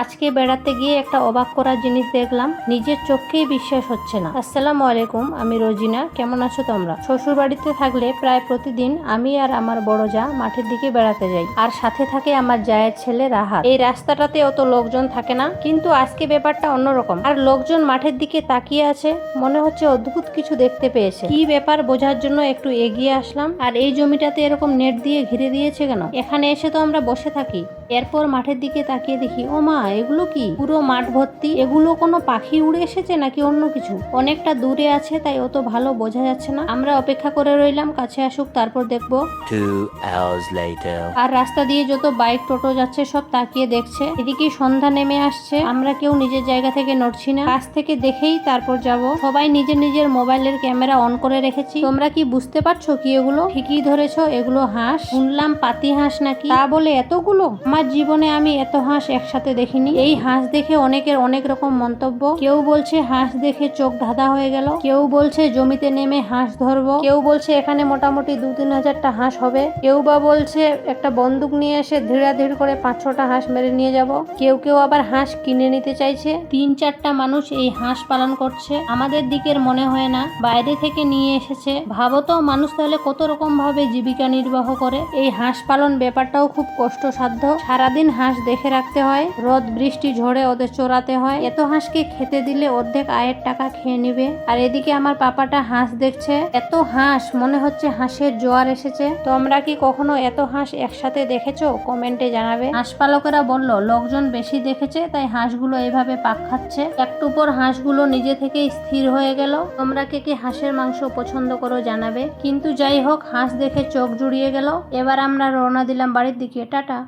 আজকে বেড়াতে গিয়ে একটা অবাক করার জিনিস দেখলাম, নিজের চোখকেই বিশ্বাস হচ্ছে না। আসসালামু আলাইকুম, আমি রোজিনা। কেমন আছো তোমরা? শ্বশুর বাড়িতে থাকলে প্রায় প্রতিদিন আমি আর আমার বড় যা মাঠের দিকে বেড়াতে যাই, আর সাথে থাকে আমার জায়ের ছেলে রাহাত। এই রাস্তাটাতে অত লোকজন থাকে না, কিন্তু আজকে ব্যাপারটা অন্যরকম। আর লোকজন মাঠের দিকে তাকিয়ে আছে, মনে হচ্ছে অদ্ভুত কিছু দেখতে পেয়েছে। কি ব্যাপার বোঝার জন্য একটু এগিয়ে আসলাম। আর এই জমিটাতে এরকম নেট দিয়ে ঘিরে দিয়েছে কেন? এখানে এসে তো আমরা বসে থাকি। এরপর মাঠের দিকে তাকিয়ে দেখি, ও মা, এগুলো কি? পুরো মাঠ ভর্তি। এগুলো কোনো পাখি উড়ে এসেছে নাকি অন্য কিছু? অনেকটা দূরে আছে, তাই অত ভালো বোঝা যাচ্ছে না। আমরা অপেক্ষা করে রইলাম কাছে আসুক, তারপর দেখবো। 2 hours later. আর রাস্তা দিয়ে যত বাইক টোটো যাচ্ছে সব তাকিয়ে দেখছে। এদিকে সন্ধ্যা নেমে আসছে, আমরা কেউ নিজের জায়গা থেকে নড়ছি না। কাছ থেকে দেখেই তারপর যাব। সবাই নিজের নিজের মোবাইলের ক্যামেরা অন করে রেখেছি। তোমরা কি বুঝতে পারছো কি এগুলো? ঠিকই ধরেছো, এগুলো হাঁস। শুনলাম পাতি হাঁস নাকি, তা বলে এতগুলো? আমার জীবনে আমি এত হাঁস একসাথে দেখিনি। এই হাঁস দেখে অনেকের অনেক রকম মন্তব্য। কেউ বলছে হাঁস দেখে চোখ ধাঁধা হয়ে গেল, কেউ বলছে জমিতে নেমে হাঁস ধরবো, কেউ বলছে এখানে মোটামুটি 2-3 হাজারটা হাঁস হবে, কেউ বা বলছে একটা বন্দুক নিয়ে এসে ধীরে করে 5-6টা হাঁস মেরে নিয়ে যাব, কেউ কেউ আবার হাঁস কিনে নিতে চাইছে। 3-4টা মানুষ এই হাঁস পালন করছে। আমাদের দিকের মনে হয় না, বাইরে থেকে নিয়ে এসেছে। ভাবো তো, মানুষ তাহলে কত রকম ভাবে জীবিকা নির্বাহ করে। এই হাঁস পালন ব্যাপারটাও খুব কষ্টসাধ্য। সারাদিন হাঁস দেখে রাখতে হয়, রোদ বৃষ্টি ঝড়ে ওদের চড়াতে হয়। এত হাঁসকে খেতে দিলে অর্ধেক আয়ের টাকা খেয়ে নিবে। আর এদিকে আমার পাপাটা হাঁস দেখছে। এত হাঁস, মনে হচ্ছে হাঁসের জোয়ার এসেছে। তোমরা কি কখনো এত হাঁস একসাথে দেখেছো? কমেন্টে জানাবে। হাঁস পালকেরা বলল লোকজন বেশি দেখেছে, তাই হাঁসগুলো এইভাবে পাক খাচ্ছে। একটু পর হাঁসগুলো নিজে থেকেই স্থির হয়ে গেল। তোমরা কে কে হাঁসের মাংস পছন্দ করো জানাবে। কিন্তু যাই হোক, হাঁস দেখে চোখ জুড়িয়ে গেল। এবার আমরা রওনা দিলাম বাড়ির দিকে। টাটা।